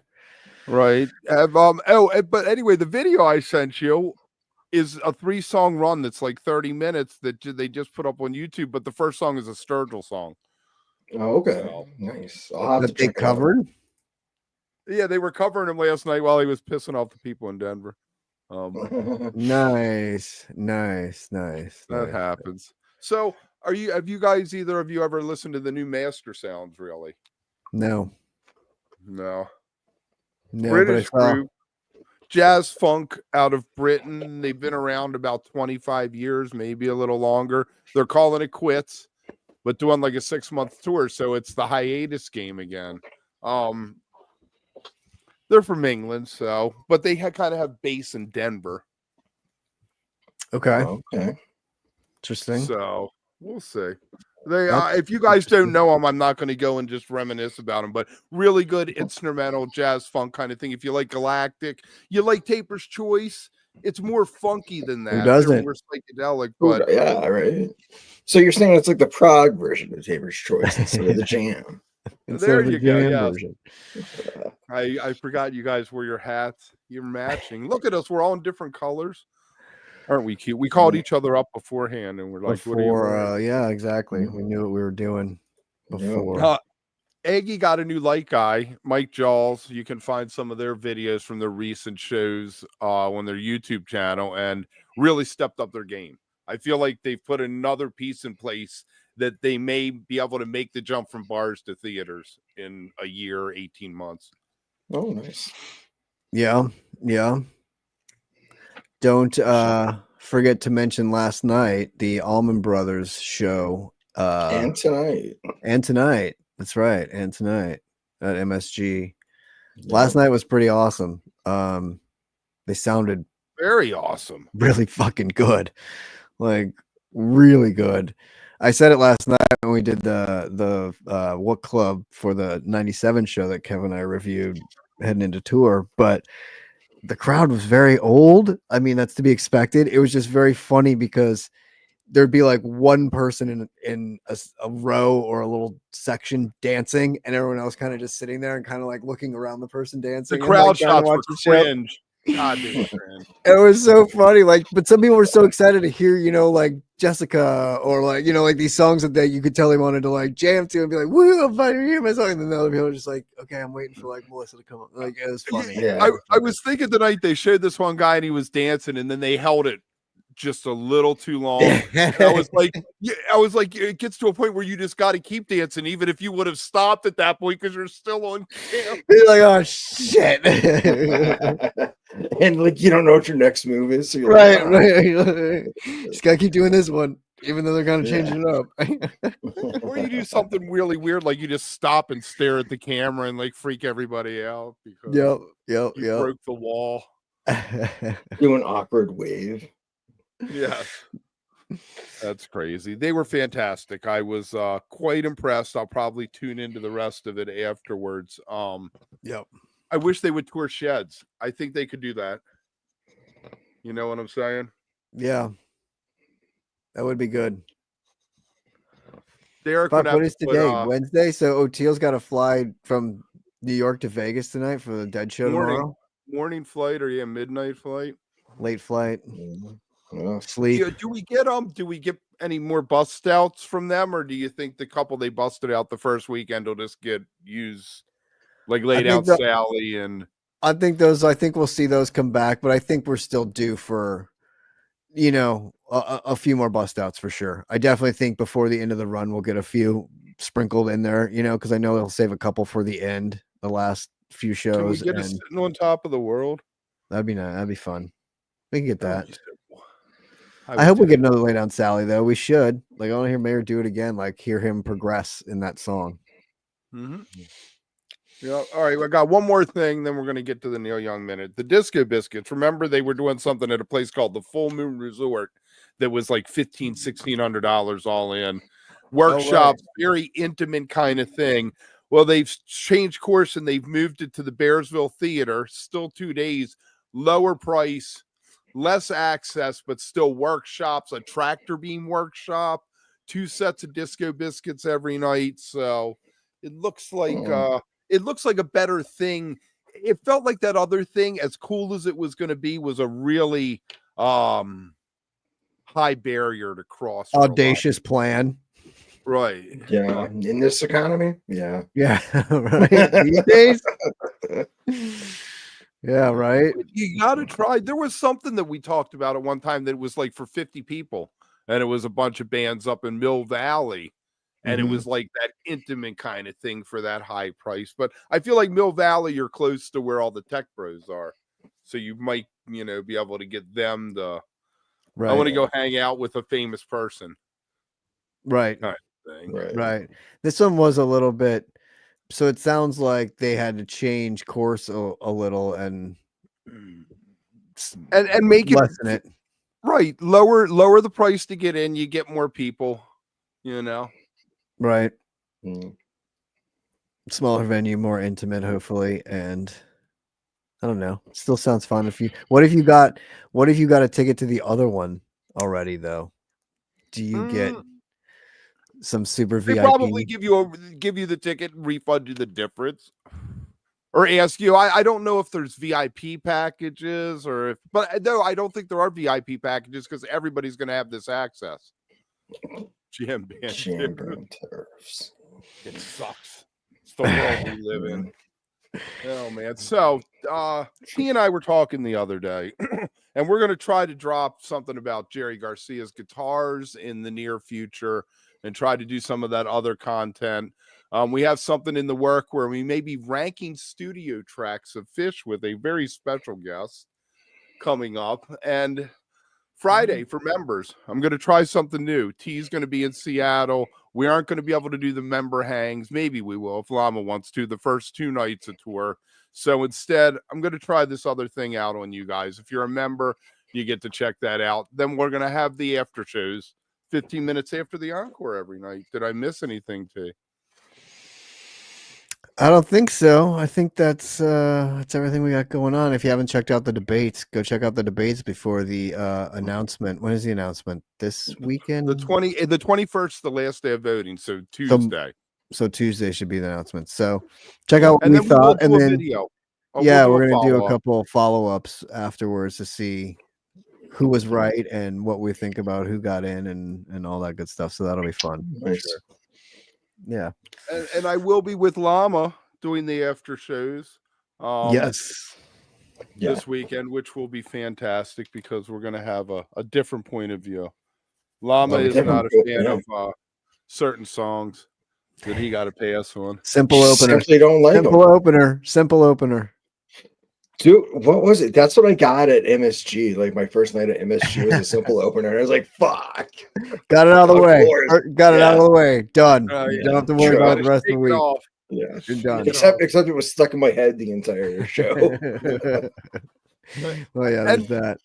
Right. But anyway, the video I sent you is a 3-song run that's like 30 minutes that they just put up on YouTube, but the first song is a Sturgill song. Oh, okay. So, nice. I'll have to check it out. Yeah, they were covering him last night while he was pissing off the people in Denver. Nice. That happens. So have you guys, either of you, ever listened to the new Mastersounds, really? No. British group, jazz funk out of Britain. They've been around about 25 years, maybe a little longer. They're calling it quits, but doing like a 6-month tour, so it's the hiatus game again. They're from England, but they kind of have base in Denver. Okay. Interesting. So we'll see. They, if you guys don't know them, I'm not going to go and just reminisce about them, but really good instrumental jazz funk kind of thing. If you like Galactic, you like Taper's Choice, it's more funky than that. Who doesn't? They're more psychedelic, but yeah, right. So you're saying it's like the prog version of Taper's Choice instead of the jam. There you go. Yeah. I forgot you guys wore your hats. You're matching. Look at us. We're all in different colors. Aren't we cute? We called each other up beforehand and we're like, what are you wearing? Yeah, exactly. We knew what we were doing before. Eggy got a new light guy, Mike Jaws. You can find some of their videos from their recent shows on their YouTube channel and really stepped up their game. I feel like they've put another piece in place that they may be able to make the jump from bars to theaters in a year, 18 months. Oh, nice. Yeah. Don't forget to mention last night the Allman Brothers show. And tonight. That's right. And tonight at MSG. Last night was pretty awesome. They sounded Very awesome. Really fucking good. Like really good. I said it last night when we did the What Club for the 97 show that Kevin and I reviewed heading into tour, but the crowd was very old. I mean, that's to be expected. It was just very funny because there'd be like one person in a row or a little section dancing, and everyone else kind of just sitting there and kind of like looking around the person dancing. The and, like, crowd trying to shots watch were the show. cringe. God, they were cringe. It was so funny. Like, but some people were so excited to hear, like Jessica or like, like these songs that you could tell they wanted to like jam to and be like, woo, I'm finally hearing my song. And then the other people were just like, okay, I'm waiting for like Melissa to come up. Like, it was funny. Yeah. I was thinking tonight they showed this one guy and he was dancing and then they held it just a little too long. I was like, it gets to a point where you just got to keep dancing, even if you would have stopped at that point because you're still on camera. They're like, oh shit. And like you don't know what your next move is. So you're right, like, right. Just gotta keep doing this one, even though they're kind of changing it up. Or you do something really weird, like you just stop and stare at the camera and like freak everybody out because Yep. you broke the wall. do an awkward wave. Yeah. That's crazy. They were fantastic. I was quite impressed. I'll probably tune into the rest of it afterwards. Yep. I wish they would tour Sheds. I think they could do that. You know what I'm saying? Yeah. That would be good. Derek Fuck, would have what is to put, today? Wednesday? So O'Teal's got to fly from New York to Vegas tonight for the Dead show tomorrow. morning flight or midnight flight. Late flight. Yeah. Sleep. Do we get any more bust outs from them, or do you think the couple they busted out the first weekend will just get used, like Lay Down Sally and? I think we'll see those come back, but I think we're still due for, a few more bust outs for sure. I definitely think before the end of the run we'll get a few sprinkled in there, because I know they'll save a couple for the end, the last few shows. Can we get a Sitting on Top of the World? That'd be nice. That'd be fun. We can get that. I hope we get another Lay Down Sally though. We should. Like, I want to hear Mayer do it again. Like, hear him progress in that song. Mm-hmm. Yeah. All right. I got one more thing, then we're going to get to the Neil Young minute. The Disco Biscuits. Remember, they were doing something at a place called the Full Moon Resort that was like $1,600 all in. Workshops, very intimate kind of thing. Well, they've changed course and they've moved it to the Bearsville Theater. Still 2 days, lower price, less access, but still workshops, a tractor beam workshop, 2 sets of Disco Biscuits every night. So it looks like a better thing. It felt like that other thing, as cool as it was going to be, was a really high barrier to cross. Audacious plan. Right. Yeah. In this economy. Yeah. Yeah. Right. These days. Yeah, right. You got to try. There was something that we talked about at one time that was like for 50 people, and it was a bunch of bands up in Mill Valley, and it was like that intimate kind of thing for that high price. But I feel like Mill Valley, you're close to where all the tech bros are, so you might, be able to get them to. Right. I want to go hang out with a famous person. Right. Kind of thing. Right. This one was a little bit. So it sounds like they had to change course a little and make it lessen it. Right. Lower the price to get in. You get more people, Right. Smaller venue, more intimate, hopefully. And I don't know. Still sounds fun. What if you got a ticket to the other one already though? Do you get some super VIP? They probably give you the ticket and refund you the difference, or ask you. I don't know if there's VIP packages but no, I don't think there are VIP packages because everybody's going to have this access. Jamband turfs. It sucks. It's the world we live in. Oh man. So he and I were talking the other day, and we're going to try to drop something about Jerry Garcia's guitars in the near future and try to do some of that other content. We have something in the work where we may be ranking studio tracks of Phish with a very special guest coming up. And Friday for members, I'm going to try something new. T's going to be in Seattle. We aren't going to be able to do the member hangs. Maybe we will if Llama wants to. The first 2 nights of tour. So instead, I'm going to try this other thing out on you guys. If you're a member, you get to check that out. Then we're going to have the after shows 15 minutes after the encore every night. Did I miss anything, T? I don't think so. I think that's everything we got going on. If you haven't checked out the debates, go check out the debates before the announcement. When is the announcement? This weekend? The 21st, the last day of voting. So Tuesday. So Tuesday should be the announcement. So check out what And we then thought, we'll and do a then video. yeah, We'll we're gonna do a follow-up. couple of follow-ups afterwards to see who was right and what we think about who got in and all that good stuff. So that'll be fun. Nice. Sure. Yeah. And I will be with Llama doing the after shows. Yes. This weekend, which will be fantastic because we're going to have a different point of view. Llama is not a fan of certain songs that he got to pass on. Simple opener. Simply don't like Simple them. opener. Simple opener. Dude, what was it? That's what I got at MSG. Like my first night at MSG was a simple opener. And I was like, fuck. Got it out of the way. course. Got it out of the way. Done. Yeah. You don't have to worry about the rest of the week. Yeah. You're done. Except it was stuck in my head the entire show. Well, yeah, there's that.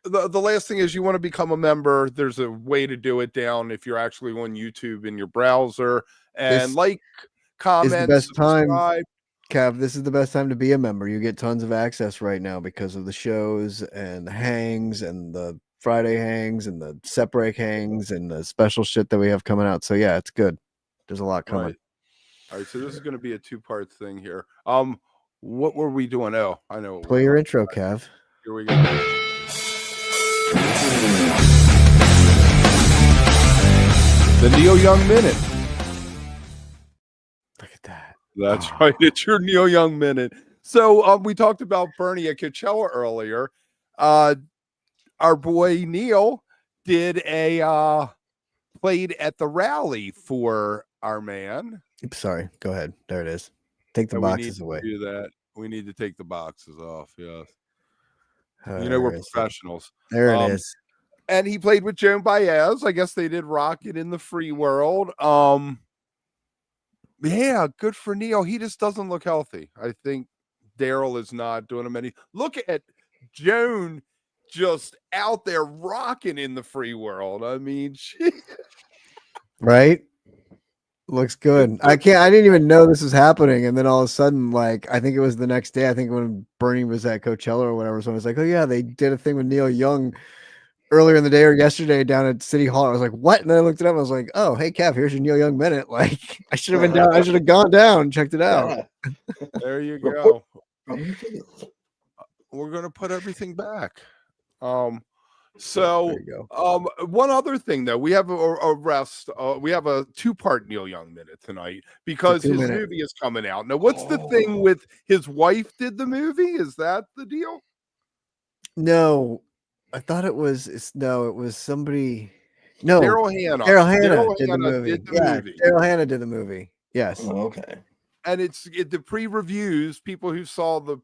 The last thing is you want to become a member. There's a way to do it down if you're actually on YouTube in your browser. And comment, is the best subscribe. time. Cav, this is the best time to be a member. You get tons of access right now because of the shows and the hangs and the Friday hangs and the separate hangs and the special shit that we have coming out. So yeah, it's good. There's a lot coming. All right, so this is going to be a two-part thing here. What were we doing? Oh, I know. Play your intro, Cav. Here we go. The Neil Young Minute. Look at that. That's right. It's your Neil Young Minute. So we talked about Bernie at Coachella earlier. Our boy Neil did played at the rally for our man. Oops, sorry. Go ahead. There it is. Take the boxes away. Do that. We need to take the boxes off. Yes. We're professionals. There it is. And he played with Joan Baez. I guess they did Rocket in the Free World. Yeah, good for Neil. He just doesn't look healthy. I think Daryl is not doing him any. Look at Joan just out there rocking in the free world. I mean, right? Looks good. I didn't even know this was happening. And then all of a sudden, like, I think it was the next day, I think when Bernie was at Coachella or whatever, so I was like, oh yeah, they did a thing with Neil Young earlier in the day or yesterday down at City Hall. I was like, what? And then I looked it up. I was like, oh, hey, Cav, here's your Neil Young Minute. Like, I should have been down. I should have gone down and checked it out. There you go. We're going to put everything back. So one other thing, though, we have we have a two-part Neil Young Minute tonight because his movie is coming out. Now, what's the thing with his wife did the movie? Is that the deal? No. I thought it was it was somebody. No, Daryl Hannah. Daryl Hannah did the movie. Daryl Hannah did the movie. Yes. Oh, okay. And it's the pre-reviews, people who saw the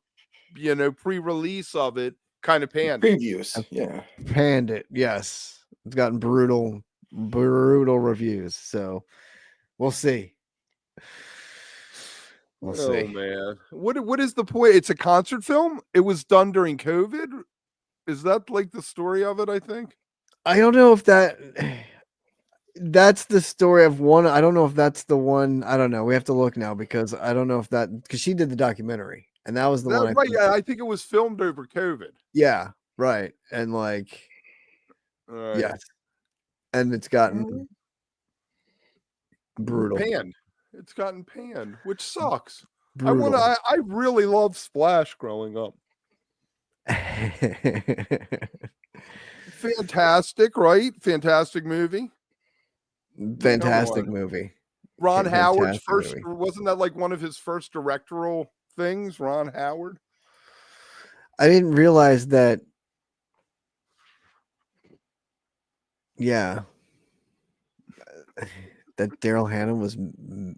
pre-release of it kind of panned previews. Yeah. Panned it. Yes. It's gotten brutal reviews. So we'll see. We'll see. Oh man. What is the point? It's a concert film? It was done during COVID. Is that like the story of it? I think. I don't know if that's the story of one. I don't know if that's the one. I don't know. We have to look now because I don't know if because she did the documentary and that was the one. Right. I think it was filmed over COVID. Yeah. Right. And like, yes. And it's gotten brutal. Panned. It's gotten panned, which sucks. Brutal. I really loved Splash growing up. Fantastic, right? Fantastic movie. Fantastic movie. Ron Howard's first movie. Wasn't that like one of his first directorial things? Ron Howard. I didn't realize that. Yeah, that Daryl Hannah was. Is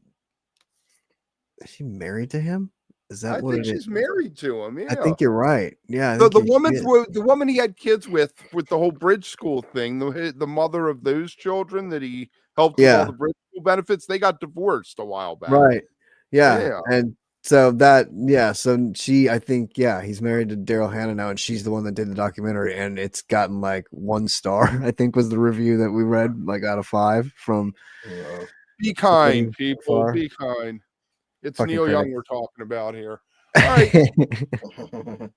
she married to him? Is that what it is? She's married to him. Yeah, I think you're right. Yeah, the woman he had kids with the whole bridge school thing, the mother of those children that he helped with all the bridge school benefits, they got divorced a while back. Right. Yeah. And so she, I think, he's married to Daryl Hannah now, and she's the one that did the documentary, and it's gotten like 1 star, I think was the review that we read, like out of 5 from. Be kind, Somebody people. far. Be kind. It's Fucking Neil Young critic. we're talking about here. All right,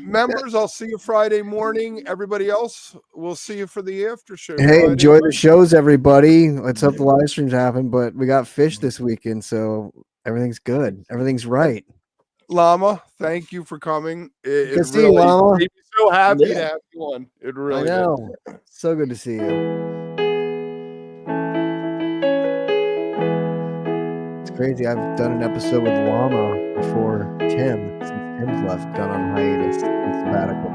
members, I'll see you Friday morning. Everybody else, we'll see you for the after show. Hey, Friday enjoy the night. shows, everybody. Let's hope the live streams happen, but we got Phish this weekend, so everything's good. Everything's right. Llama, thank you for coming. It Good to see you, really Llama. made me so happy Yeah. to have you on. It I really did. know. So good to see you. It's crazy. I've done an episode with Llama before Tim, since Tim's left, gone on hiatus and sabbatical.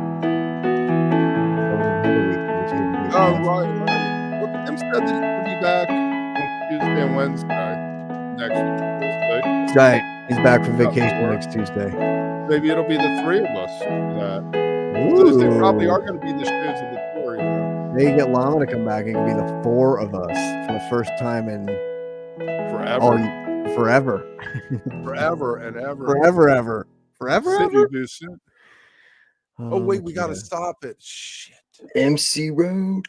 Oh, right. Well, Tim said that he's going to be back on Tuesday and Wednesday next week. We'll see. Right. He's back from vacation next Tuesday. Maybe it'll be the 3 of us for that. Those they probably are going to be the shows of the tour. You know? Maybe get Llama to come back. It can be the 4 of us for the first time in forever. Forever. Forever and ever. Forever. City Boost. Oh, wait, we got to yeah. stop it. Shit. MC Roach.